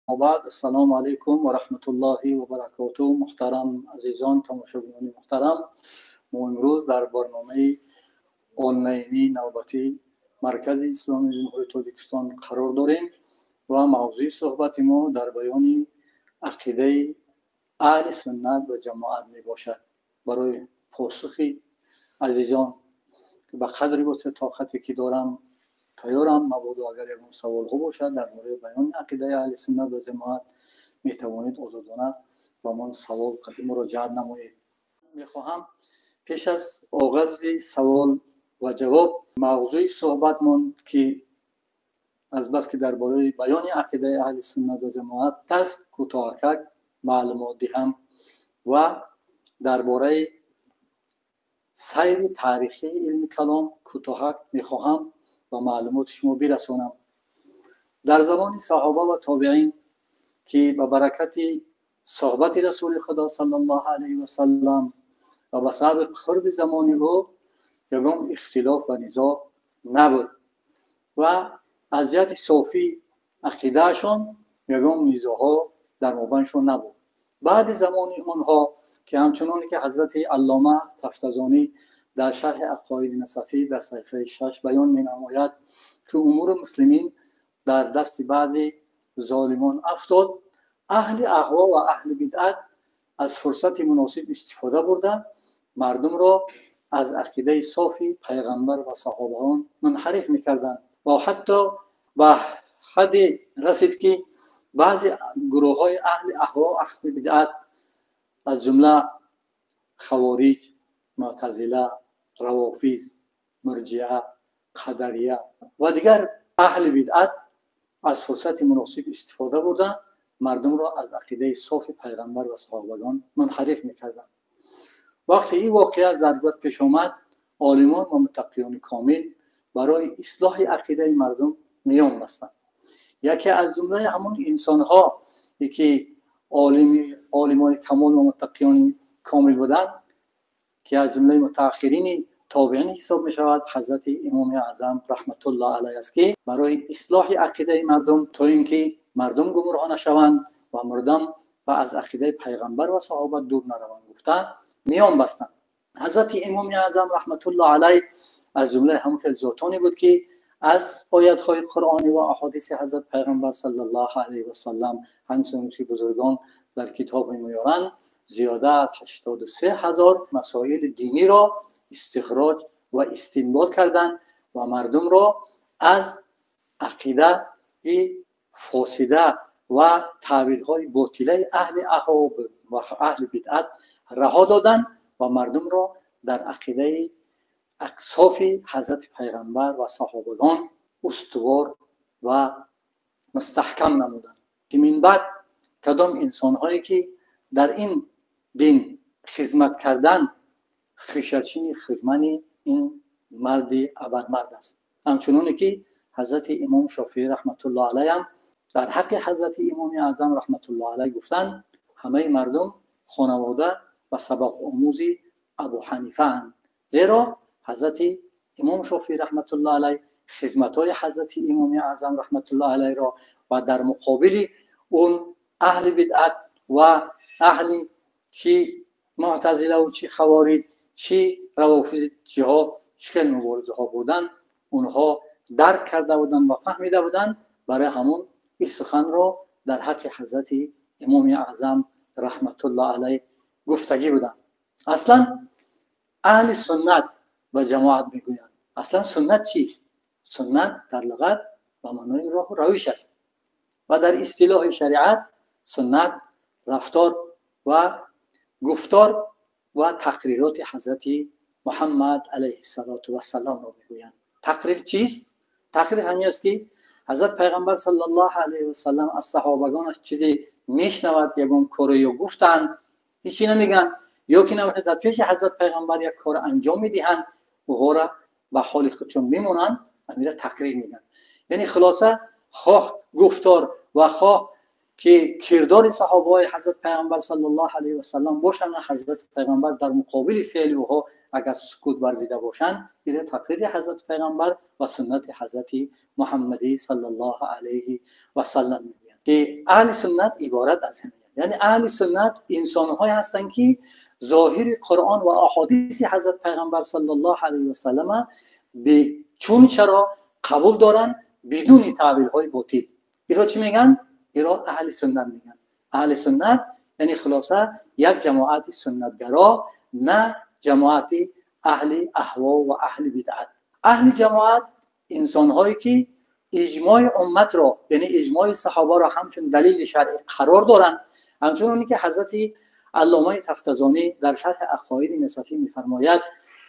بعد السلام علیکم و رحمت الله و برکاته. محترم عزیزان تماشاگران محترم، ما امروز در برنامه آنلاینی نوبتی مرکز اسلامی جمهوری تاجیکستان قرار داریم و موضوع صحبت ما در بیان عقیده اهل سنت و جماعت می باشد. برای پاسخی عزیزان که به قدری واسه طاقتی که دارم تیارم، مبادا اگر یکم سوال ها باشد در مورد بیان عقیده اهل سنت و جماعت می توانید آزادانه با من سوال قدیم مراجعه نمایید. می خواهم پیش از آغاز سوال و جواب موضوع صحبت من که از بس که درباره بیان عقیده اهل سنت و جماعت است کوتاه معلومات دهم و درباره سیر تاریخی علم کلام کوتاه می خواهم و معلومات شما برسانم. در زمان صحابه و تابعین که به برکت صحبت رسول خدا صلی الله علیه و سلم و به سبب قرب زمان او یگام اختلاف و نزاع نبود و از جهت صافی عقیدهشان یگام نزاعها در مابینشان نبود. بعد زمان آنها که همچنان که حضرت علامه تفتزانی در شرح عقاید نصفی در صفحه 6 بیان می نماید که امور مسلمین در دست بعضی ظالمان افتاد، اهل اهوا و اهل بدعت از فرصت مناسب استفاده برده مردم را از عقیده صافی پیغمبر و صحابهان منحرف میکردند و حتی به حد رسید که بعضی گروه های اهل اهوا و اهل بدعت از جمله خوارج، معتزله، روافض، مرجعه، قدریه و دیگر اهل بدعت از فرصت مناسب استفاده برده مردم را از عقیده صافی پیغمبر و صحابگان منحرف میکردند. وقتی این واقعه ضرورت پیش آمد، عالمان و متقیان کامل برای اصلاح عقیده مردم میان بستند. یکی از جمله همون انسان‌ها که عالمان کمال و متقیان کامل بودند که از جمله متأخرین تابعین حساب می شود حضرت امام اعظم رحمت الله علیه است که برای اصلاح عقیده مردم تا اینکه مردم گمراه نشوند و مردم و از عقیده پیغمبر و صحابه دور نروند گفته میان بستند. حضرت امام اعظم رحمت الله علیه از جمله همون ذاتانی بود که از آیات‌های قرآنی و احادیث حضرت پیغمبر صلی الله علیه و سلم همچنین که بزرگان در کتاب میارند زیاده از 83,000 مسائل دینی را استخراج و استنباط کردند و مردم را از عقیده فاسده و تعبیرهای باطله اهل اهوا و اهل بدعت رها دادند و مردم را در عقیده صافی حضرت پیغمبر و صحابگان استوار و مستحکم نمودند. که من بعد کدام انسان‌هایی که در این دین خدمت کردن خیشرچین خدمت این مرد ابرمرد است. همچنانی که حضرت امام شافعی رحمت الله علیه هم در حق حضرت امام اعظم رحمت الله علیه گفتند همه مردم خانواده و سبق آموزی ابو حنیفه اند، زیرا حضرت امام شافعی رحمت الله علیه خدمت‌های حضرت امام اعظم رحمت الله علیه را و در مقابل اون اهل بدعت و اهل چی معتزله و چی خوارج چی روافض چی ها چکل مبارزه ها بودن اونها درک کرده بودن و فهمیده بودن، برای همون این سخن را در حق حضرت امام اعظم رحمت الله علیه گفتگی بودن. اصلا اهل سنت و جماعت میگویند اصلا سنت چیست؟ سنت در لغت و معنای راه و روش است و در اصطلاح شریعت سنت رفتار و گفتار و تقریرات حضرت محمد علیه السلام را میگویند. تقریر چیست؟ تقریر همین است که حضرت پیغمبر صلی الله علیه و سلم از صحابگانش چیزی میشنود یگام کاری و گفتند هیچی نمیگن، یا که نمیشه در پیش حضرت پیغمبر یک کار انجام میدهند و را به حال خودشون میمونند همین را تقریر میگن. یعنی خلاصه خواه گفتار و خواه که کردار صحابه های حضرت پیغمبر صلی الله علیه و سلم باشند، حضرت پیغمبر در مقابل فعل اوها اگر سکوت ورزیده باشند این تقریر حضرت پیغمبر و سنت حضرت محمدی صلی الله علیه و سلم میگویند. که اهل سنت عبارت از همین، یعنی اهل سنت انسان‌هایی هستند که ظاهر قرآن و احادیث حضرت پیغمبر صلی الله علیه و سلم به چون چرا قبول دارن بدون تعبیرهای باطل. اینا چی میگن؟ اینا اهل سنت میگن. اهل سنت یعنی خلاصه یک جماعت سنتگرا، نه جماعت اهل اهوا و اهل بدعت. اهل جماعت انسان‌هایی که اجماع امت را، یعنی اجماع صحابه را همچون دلیل شرعی قرار دارند، همچنانی که حضرت علامه تفتزانی در شرح عقاید نصفی می‌فرماید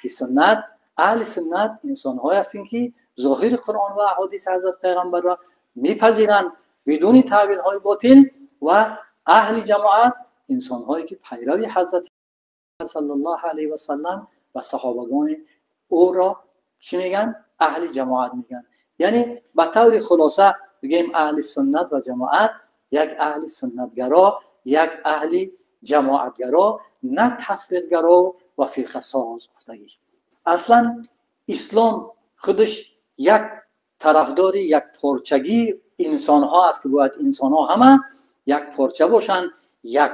که سنت، اهل سنت انسان‌هایی هستند که ظاهر قرآن و احادیث حضرت پیغمبر را میپذیرند بدون تعبیرهای باطل، و اهل جماعت انسان‌هایی که پیروی حضرت صلی الله علیه و سلم و صحابگان او را چی میگن؟ اهل جماعت میگن. یعنی به طور خلاصه بگیم اهل سنت و جماعت یک اهل سنتگرا، یک اهل جماعتگرا، نه تفریقگرا و فرقه ساز گفتگی. اصلا اسلام خودش یک طرفدار یک پارچگی انسان ها است که باید انسان ها همه یک پارچه باشن، یک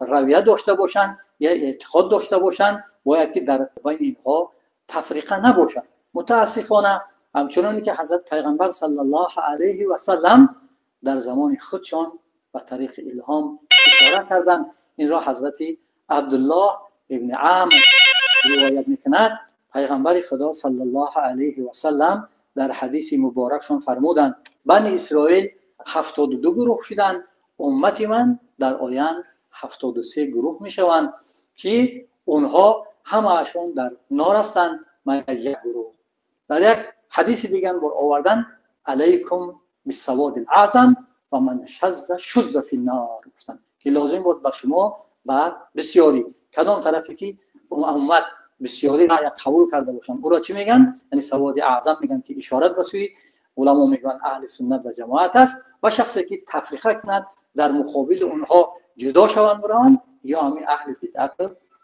رویه داشته باشن، یک اعتقاد داشته باشن، باید که در بین اینها تفریقه نباشن. متاسفانه همچنانی که حضرت پیغمبر صلی الله علیه و سلم در زمان خودشان به طریق الهام اشاره کردند، این را حضرت عبدالله ابن عامر روایت میکند. پیغمبر خدا صلی الله علیه و سلم در حدیث مبارکشان فرمودند بنی اسرائیل 72 گروه شدند، امت من در آیند 73 گروه میشوند که اونها همه‌شون در نار هستند مگر یک گروه. در یک حدیث دیگر بر آوردن علیکم بالسواد الاعظم و من شذ فی النار، گفتند که لازم بود با شما و بسیاری کدام طرفی که امت بسیاری را قبول کرده باشند او را چی میگن؟ یعنی سواد اعظم میگن که اشارت به سوی علما میگن اهل سنت و جماعت است، و شخصی که تفریقه کند در مقابل اونها جدا شوند بران یا همین اهل بدعت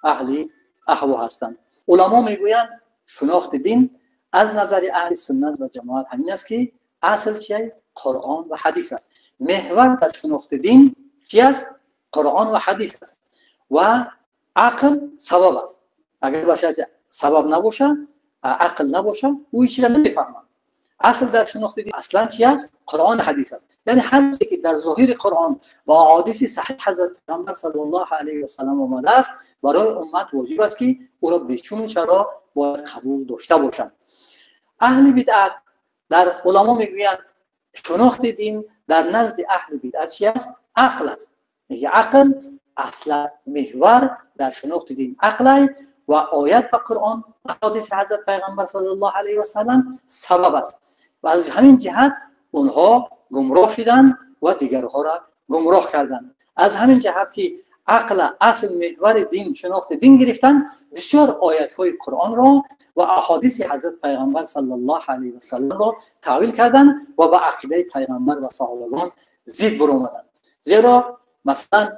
اهل اهوا هستند. علما میگویند شناخت دین از نظر اهل سنت و جماعت همین است که اصل چیه؟ قرآن و حدیث است. محور در شناخت دین چی است؟ قرآن و حدیث است و عقل سبب است. اگر باشه سبب نباشه، عقل نباشه، او هیچ چیز نمیفهمه. اصل در شناخت دین اصلا چی است؟ قرآن و حدیث است. یعنی هر چیزی که در ظاهر قرآن و احادیث صحیح حضرت پیامبر صلی الله علیه و سلم آمده است، برای امت واجب است که او را بچون چرا باید قبول داشته باشند. اهل بدعت در علما میگویند شناخت دین در نزد اهل بدعت چی است؟ عقل است. میگه عقل اصل است، محور در شناخت دین عقل و آیت و قرآن و حدیث حضرت پیغمبر صلی الله علیه و سلم سبب است، و از همین جهت اونها گمراه شدند و دیگرها را گمراه کردند. از همین جهت که عقل اصل محور دین شناخت دین گرفتن، بسیار آیات های قرآن را و احادیث حضرت پیغمبر صلی الله علیه و سلم را تعویل کردند و با عقیده پیغمبر و صحابگان ضد برآمدند. زیرا مثلا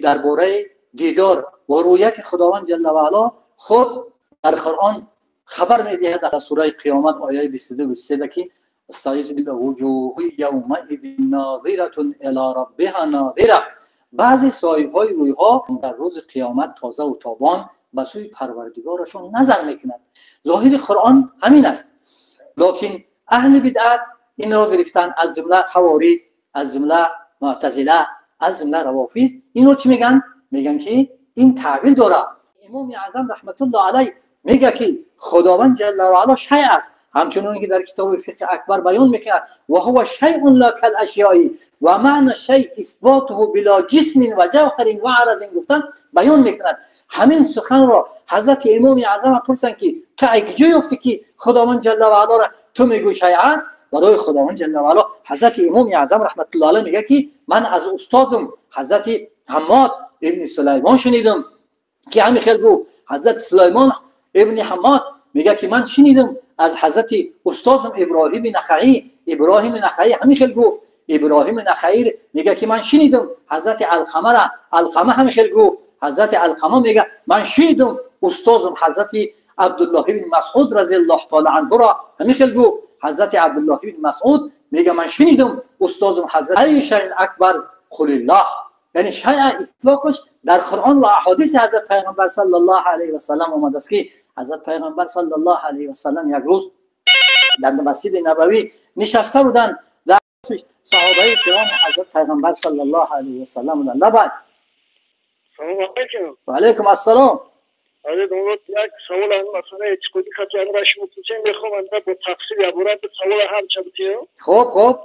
درباره دیدار و رویت خداوند جل و علا خود در قرآن خبر می‌دهد در سوره قیامت آیه 22 23 که استعیذ بالله وجوه یومئذ ناظرة الی ربها ناظرة، بعضی صاحب‌های روی‌ها در روز قیامت تازه و تابان به سوی پروردگارشون نظر می‌کنند. ظاهر قرآن همین است، لکن اهل بدعت این را گرفتن، از جمله خوارج، از جمله معتزله، از جمله روافض. اینو چی میگن؟ میگن که این تعبیر داره. امام اعظم رحمت الله علیه میگه که خداوند جل و علا شیء است، همچنان که در کتاب فقه اکبر بیان میکنه و هو شیء لا کالاشیاء و معنی شیء اثباته بلا جسم و جوهر و عرض گفتن بیان میکنه. همین سخن را حضرت امام اعظم پرسن که تو اگه یافتی که خداوند جل و علا را تو میگوی شیء است؟ برای خداوند جل و علا حضرت امام اعظم رحمت الله علیه میگه که من از استادم حضرت حماد ابن سلیمان شنیدم که همین خیلی گفت. حضرت سلیمان ابن حماد میگه که من شنیدم از حضرت استادم ابراهیم نخعی. ابراهیم نخعی همین خیلی گفت. ابراهیم نخعی میگه که من شنیدم حضرت علقمه همین خیلی گفت. حضرت علقمه میگه من شنیدم استادم حضرت عبدالله بن مسعود رضی الله تعالی عنه را همین خیلی گفت. حضرت عبدالله بن مسعود میگه من شنیدم استادم حضرت ای شیء اکبر قل الله، یعنی شیء اطلاقش در قرآن و احادیث حضرت پیغمبر صلی الله علیه و سلم آمده است که حضرت پیغمبر صلی الله علیه و سلم یک روز در مسجد نبوی نشسته بودند، در صحابه کرام حضرت پیغمبر صلی الله علیه و سلم بودند. لبای سلام علیکم. و علیکم السلام. یک سوال هم مثلا اعتقادی خاطر را شما پوچه میخوام من با تفصیل عبارت سوال هم چبتیو. خوب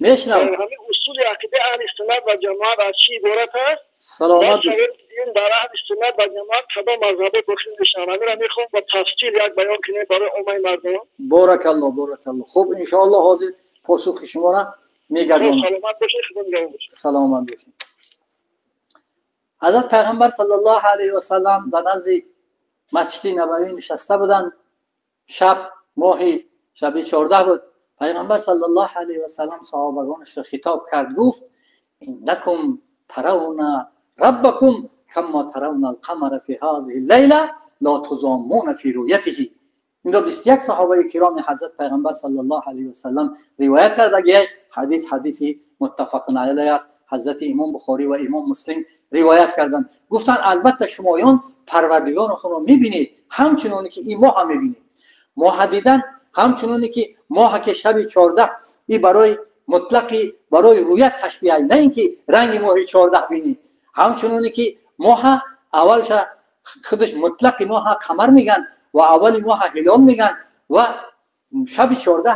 میشنم. همین اصول عقیده اهل سنت و جماعت از چی عبارت است؟ سلامت باشید. این در اهل سنت و جماعت کدام مذهب داخل میشن؟ همین را میخوام با تفصیل یک بیان کنید برای عامه مردم. بارک الله. خوب ان شاء الله حاضر پاسخ شما را میگردم. سلامت باشید. خدا باشید. سلامت باشید. حضرت پیغمبر صلی الله علیه و سلم در نزد مسجد نبوی نشسته بودند. شب ماهی شب 14 بود. پیغمبر صلی الله علیه و سلم صحابگانش را خطاب کرد، گفت انکم ترون ربکم کما ترون القمر فی هذه اللیله لا تضامون فی رؤیته. این را 21 صحابه کرام حضرت پیغمبر صلی الله علیه و سلم روایت کرده. حدیثی متفق علیه است. حضرت امام بخاری و امام مسلم روایت کردند. گفتند البته شمایان پروردگار خود را میبینید همچنانی که این ماه هم میبینید. ماه دیدن همچنانی که ماه که شب 14 این برای مطلقی برای رویت تشبیه، نه اینکه رنگ ماه 14 بینید. همچنانی که ماه اولش خودش مطلق ماه قمر میگن و اول ماه هلال میگن و شب 14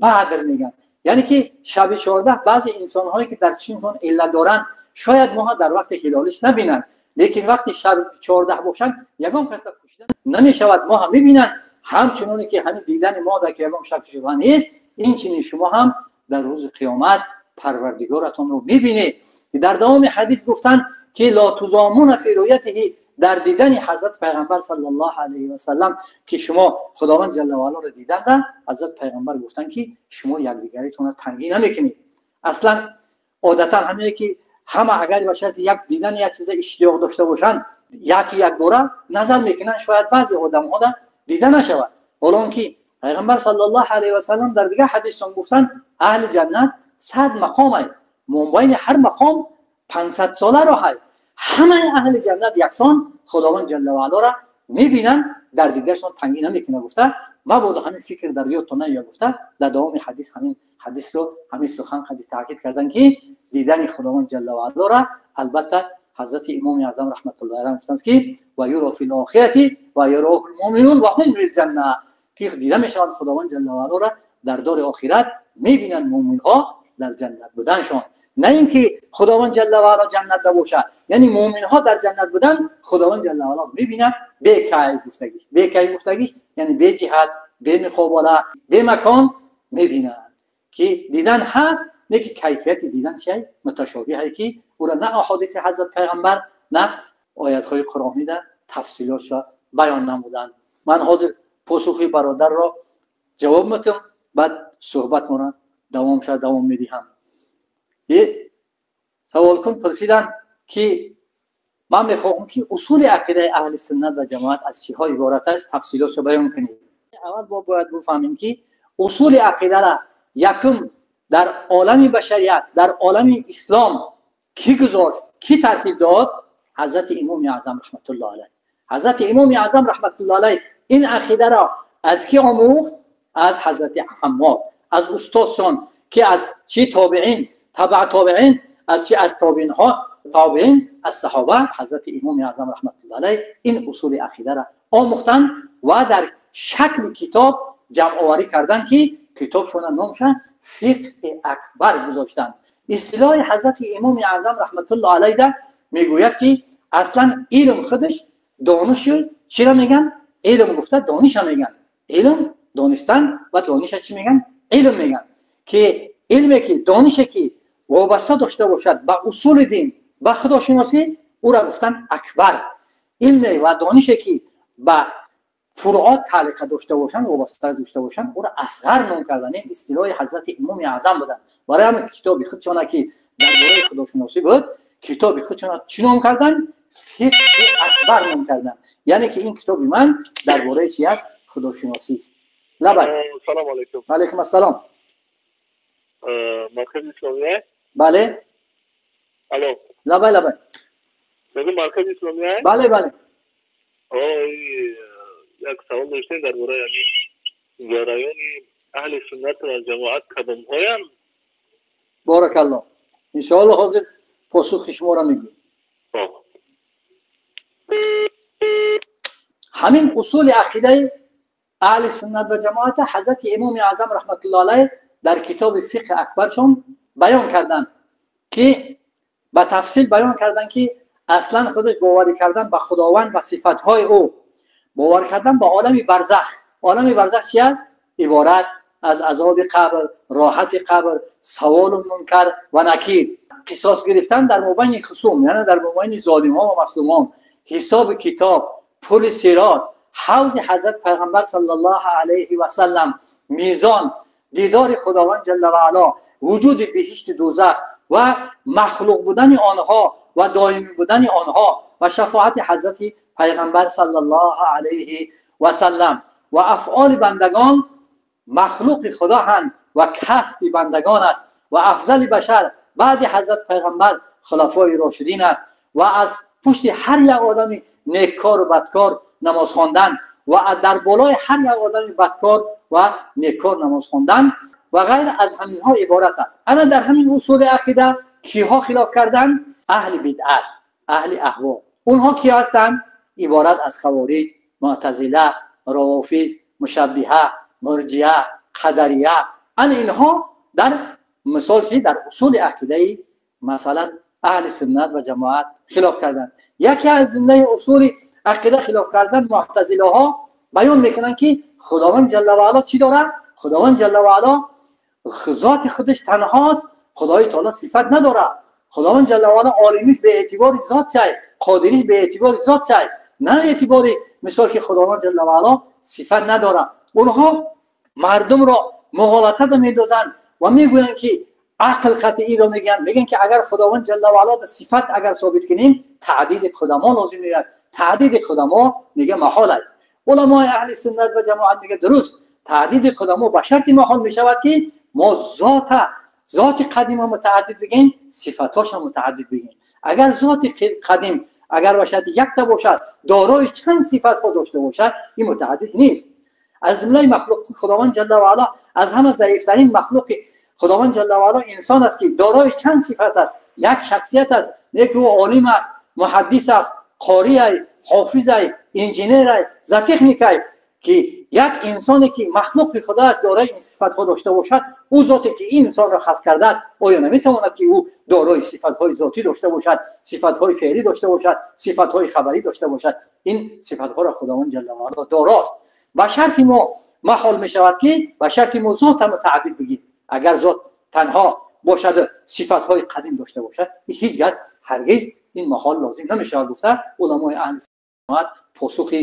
بدر میگن. یعنی که شب 14 بعضی انسان هایی که در چینشون علت دارن شاید ماه در وقت هلالش نبینن، لیکن وقتی شب 14 باشن یگان کس پوشیدن نمیشود ماه میبینن. همچنانی که همین دیدن ما در که یگان شک شبه نیست، این چنین شما هم در روز قیامت پروردگارتون رو میبینید. در دوام حدیث گفتن که لا تضامون فی رؤیته، در دیدن حضرت پیغمبر صلی الله علیه و سلم که شما خداوند جل و علا رو دیدند، حضرت پیغمبر گفتن که شما یکدیگریتون رو تنگی نمیکنید. اصلا عادتا همینه که همه اگر باشد یک دیدن یک چیز اشتیاق داشته باشن یک باره نظر میکنن شاید بعضی آدم‌ها دیده نشود. حالا که پیغمبر صلی الله علیه و سلم در دیگه حدیث گفتن اهل جنت 100 مقام است، بین هر مقام 500 ساله راه است. همه اهل جنت یکسان خداوند جل و علا را میبینن، در دیدنشون تنگی نمیکنه. گفته مبادا همین فکر در یادتون نیاد. گفته در دوام حدیث همین حدیث رو همین سخن خیلی تاکید کردن که دیدن خداوند جل و علا را البته حضرت امام اعظم رحمت الله علیه گفتند که و یرا فی الاخره و یراه المؤمنون و هم فی الجنه، که دیده میشوند خداوند جل و علا را در دار آخرت میبینن مؤمن ها در جنت بودنشان، نه اینکه خداوند جل و علا جنت ده باشه. یعنی مؤمن ها در جنت بودن خداوند جل و علا میبینن به کی گفتگیش یعنی به جهت به مقابله به مکان میبینن که دیدن هست، نه که کیفیت دیدن شی متشابهه که او را نه احادیث حضرت پیغمبر نه آیات های قرآنی در تفصیلاتش بیان نمودند. من حاضر پاسخی برادر را جواب میدم، بعد صحبت ما را دوام میدهم. یه سوال کن پرسیدن که من میخواهم که اصول عقیده اهل سنت و جماعت از چی ها عبارت است، تفصیلاتش بیان کنید. اول باید بفهمیم که اصول عقیده را یکم در عالم بشریت در عالم اسلام کی گذاشت، کی ترتیب داد؟ حضرت امام اعظم رحمت الله علیه. حضرت امام اعظم رحمت الله علیه این عقیده را از کی آموخت؟ از حضرت حماد، از استادشان که از چی تابعین تبع تابعین، از چی از تابعین ها تابعین از صحابه. حضرت امام اعظم رحمت الله علیه این اصول عقیده را آموختن و در شکل کتاب جمع آوری کردن که کتابشون نامشان فقه اکبر گذاشتن. اصطلاح حضرت امام اعظم رحمت الله علیه ده میگوید که اصلا علم خودش دانش چی را میگن؟ علم گفته دانش میگن. علم دانستن و دانش چی میگن؟ علم میگن. که علمی که دانشی که وابسته داشته باشد به اصول دین و خداشناسی او را گفتن اکبر. علم و دانشی که به فروعات تعلق داشته باشن و وابسته داشته باشن او را اصغر نام کردن. این اصطلاح حضرت امام اعظم بودن. برای همین کتاب خودشون که درباره خداشناسی بود کتاب خودشون چی نام کردن؟ فقه اکبر نام کردن. یعنی که این کتاب من درباره چی است؟ خداشناسی است. لبای. سلام علیکم. علیکم السلام. مرکز اسلامیه؟ بله. الو. لبای. میگم مرکز اسلامیه؟ بله. یک سوال داشتیم درباره یعنی جریان اهل سنت و جماعت کدام هایم؟ بارک الله. ان شاء الله حاضر پاسخ شما را میگم. همین اصول عقیده اهل سنت و جماعت حضرت امام اعظم رحمت الله علیه در کتاب فقه اکبرشون بیان کردن که به تفصیل بیان کردن که اصلا خودش باور کردن به خداوند و صفاتهای او، باور کردن به عالم برزخ. عالم برزخ چی است؟ عبارت از عذاب قبر، راحت قبر، سوال و منکر و نکیر، قصاص گرفتن در مابین خصوم، یعنی در مابین ظالمان و مظلومان، حساب کتاب، پل صراط، حوض حضرت پیغمبر صلی الله علیه و سلم، میزان، دیدار خداوند جل و علا، وجود بهشت دوزخ و مخلوق بودن آنها و دائمی بودن آنها و شفاعت حضرت پیغمبر صلی الله علیه و سلم و افعال بندگان مخلوق خدا هستند و کسب بندگان است و افضل بشر بعد حضرت پیغمبر خلفای راشدین است و از پشت هر یک آدم نیککار و بدکار نماز خواندن و در بالای هر یک آدم بدکار و نیککار نماز خواندن و غیر از همین ها عبارت است. انا در همین اصول عقیده کیها خلاف کردن؟ اهل بدعت، اهل اهوا. اونها کی هستند؟ عبارت از خوارج، معتزله، روافض، مشبهه، مرجئه، قدریه. اینها در مثال در اصول عقیده مثلا اهل سنت و جماعت خلاف کردن. یکی از جمله اصول عقیده خلاف کردن معتزله ها بیان میکنن که خداوند جل و علا چی داره؟ خداوند جل و علا ذات خودش تنهاست، خدای تعالی صفت نداره. خداوند جل و علا عالمیش به اعتبار ذات چای، قادریش به اعتبار ذات چای، نه اعتبار مثال که خداوند جل و علا صفت نداره. اونها مردم را مغالطه میندازن و میگویند که عقل قطعی را میگن که اگر خداوند جل و علا صفت اگر ثابت کنیم تعدید خدا ما لازم میاد، تعدید خدا ما میگه محال است. علمای اهل سنت و جماعت میگه درست، تعدید خدا ما به شرط محال میشود که ما ذات قدیم متعدد بگیم، صفاتاش هم متعدد بگیم. اگر ذات قدیم اگر باشد یک تا باشد دارای چند صفت ها داشته باشد این متعدد نیست. از جمله مخلوق خداوند جل و علا از همه ضعیفترین مخلوق خداوند جل و علا انسان است که دارای چند صفت است. یک شخصیت است، یک او عالم است، محدث است، قاری است، حافظ است، انجینیر است، زتکنیک است. که یک انسانی که مخلوق خدا است دارای این صفت ها داشته باشد، او ذاتی که این انسان را خلق کرده است آیا نمیتواند که او دارای صفت های ذاتی داشته باشد، صفت های فعلی داشته باشد، صفت های خبری داشته باشد؟ این صفت ها را خداوند جل و علا داراست. با شرطی ما محال می شود که با شرطی ما ذات متعدد بگیم. اگر ذات تنها باشد صفت های قدیم داشته باشد هیچ کس هرگز این محال لازم نمی شود. گفته علمای اهل سنت پاسخ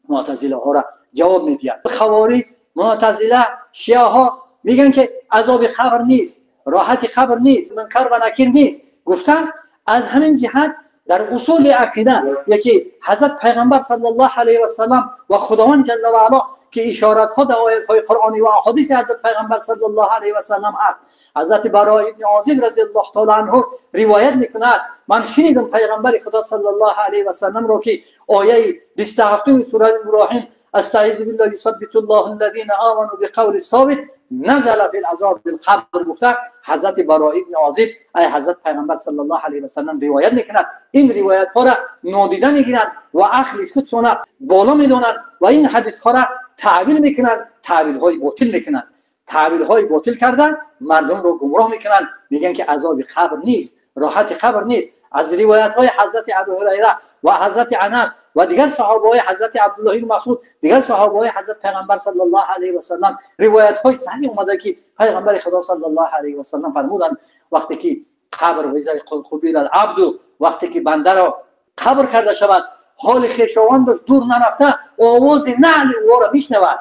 معتزله ها را جواب میدهند. خوارج، معتزله، شیعه ها میگن که عذاب قبر نیست، راحت قبر نیست، منکر و نکیر نیست. گفتن از همین جهت در اصول عقیده یکی حضرت پیغمبر صلی الله علیه و سلم و خداوند جل و علا که اشارات ها در آیات های قرآنی و احادیث حضرت پیغمبر صلی الله علیه و سلم است. حضرت براء ابن عازب رضی الله تعالی عنه روایت میکند من شنیدم پیغمبر خدا صلی الله علیه و سلم را که آیه 27 سوره ابراهیم استعیذ بالله یثبت الله الذين آمنوا بقول ثابت نزل فی العذاب بالقبر گفته حضرت براء ابن عازب ای حضرت پیغمبر صلی الله علیه و سلم روایت میکند. این روایت ها را نادیده میگیرند و عقل خودشون بالا میدونند و این حدیث ها را تعبیل میکنند، تعبیل های باطل میکنند. تعبیل های باطل کردن مردم رو گمراه میکنند، میگن که عذاب قبر نیست، راحت قبر نیست. از روایت های حضرت ابو هریره و حضرت انس و دیگر صحابه های حضرت عبدالله بن مسعود، دیگر صحابه های حضرت پیغمبر صلی الله علیه و سلم روایت های صحیح اومده که پیغمبر خدا صلی الله علیه و سلم فرمودند وقتی که قبر و ازای قبیل العبد، وقتی که بنده را قبر کرده شود حال خویشاوندش دور نرفته آواز نعل او را میشنود.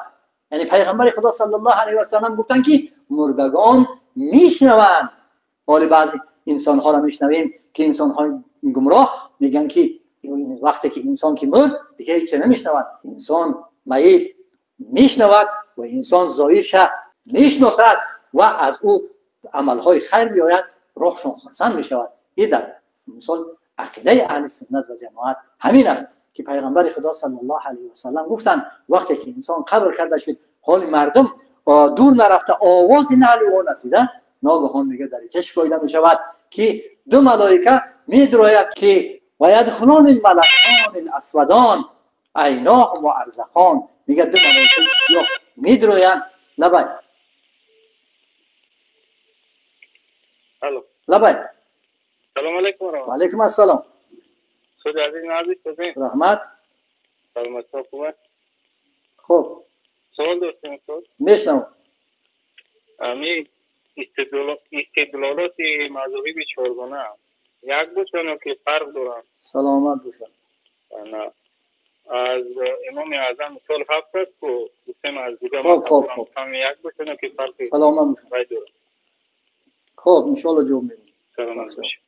یعنی پیغمبر خدا صلی الله علیه و سلم گفتن که مردگان میشنوند. حال بعضی انسان ها را میشنویم که انسان های گمراه میگن که وقتی که انسان که مرد دیگه هیچ نمیشنود. انسان میت میشنود و انسان ظاهرش میشناسد و از او عملهای خیر بیاید روحشون خرسند میشود. این در مثال عقیده اهل سنت و جماعت همین است که پیغمبر خدا صلی الله علیه و سلم گفتند وقتی که انسان قبر کرده شد حال مردم دور نرفته آواز نعل او رسیده، ناگهان میگه در چشم کویده میشود که دو ملائکه میدراید که و یدخلون الملکان الاسودان عیناهم و ارزخان. میگه دو ملائکه سیاه میدراید. لبای لبای سلام علیکم. و علیکم السلام. خود عزیز نازی کردین رحمت. سلامت خوبه. خب سوال داشتیم خود میشنم. امی استدلالات مذهبی به چهارگانه یک باشن که فرق دارن. سلامت باشن. از امام اعظم مثال هفت است که گفتیم از دیگه خب هم یک باشن که فرق سلامت باشن. خب انشالله جواب میدیم. سلامت باشن.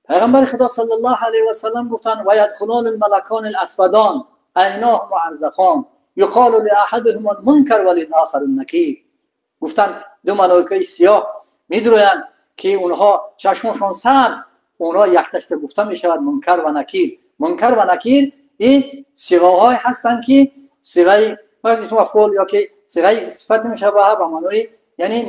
پیغمبر خدا صلی الله علیه و سلم گفتند و یدخلون الملکان الاسودان عیناهم و ارزخان یقال لاحدهم المنکر وللآخر النکیر. گفتند دو ملائکه سیاه میدرویند که اونها چشمشون سبز، اونها یک تشت گفته میشود منکر و نکیر. منکر و نکیر این صیغه‌های هستند که صیغه مفعول یا که صیغه صفت مشابهه به معنای یعنی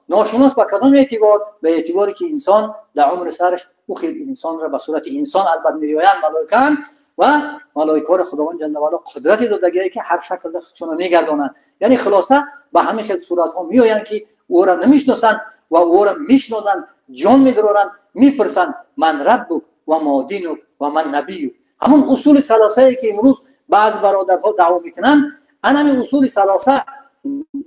ناشناس به کدام اعتبار؟ به اعتباری که انسان در عمر سرش او خیلی انسان را به صورت انسان البته می‌رویند ملائکه و ملائکه را خداوند جل و علا قدرتی دادگی که هر شکل در خودشون میگردانند. یعنی خلاصه به همین خیلی صورت ها میآیند که او را نمیشناسند و او را میشناسند، جان میدرارند، میپرسند من ربک و ما دینک و من نبیک. همون اصول ثلاثه که امروز بعض برادرها دعوا میکنند، همین اصول ثلاثه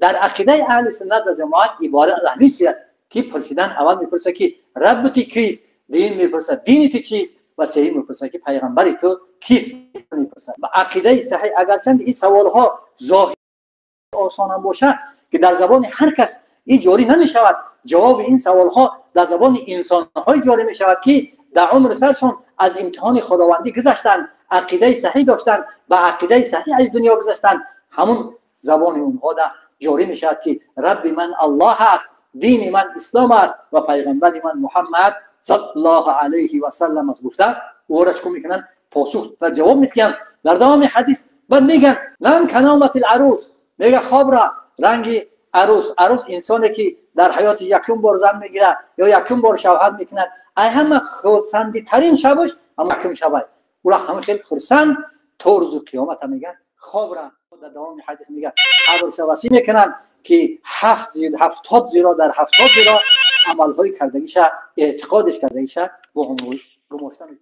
در عقیده اهل سنت و جماعت عبارت از همین است که پرسیدن اول میپرسه که رب تو کیست، دین میپرسه دین تو چیست و سوم میپرسه که پیغمبر تو کیست میپرسه. و عقیده صحیح اگرچند این سوال ها ظاهر آسان هم باشه که در زبان هر کس این جاری نمیشود، جواب این سوال ها در زبان انسان های جاری میشود که در عمر سرشون از امتحان خداوندی گذشتن، عقیده صحیح داشتن، با عقیده صحیح از دنیا گذشتن. همون زبان اونها در جاری میشود که رب من الله است، دین من اسلام است و پیغمبر من محمد صلی الله علیه و سلم است. گفته او را چکو میکنن پاسخ و جواب میدن در دوام حدیث. بعد میگن لم کنامت العروس، میگه خواب را رنگ عروس انسانی که در حیات یکم بار زن میگیره یا یکم بار شوهر میکند، ای همه خرسندی ترین شبش اما یکم شبه او را همه خیلی خرسند تا روز قیامت. میگن خواب را در دوام حدیث میگه قبرش وصی میکنن که 70 زیرا در 70 زیرا عملهای کردگیش اعتقادش کردگیش با همونش گماشته میکنن.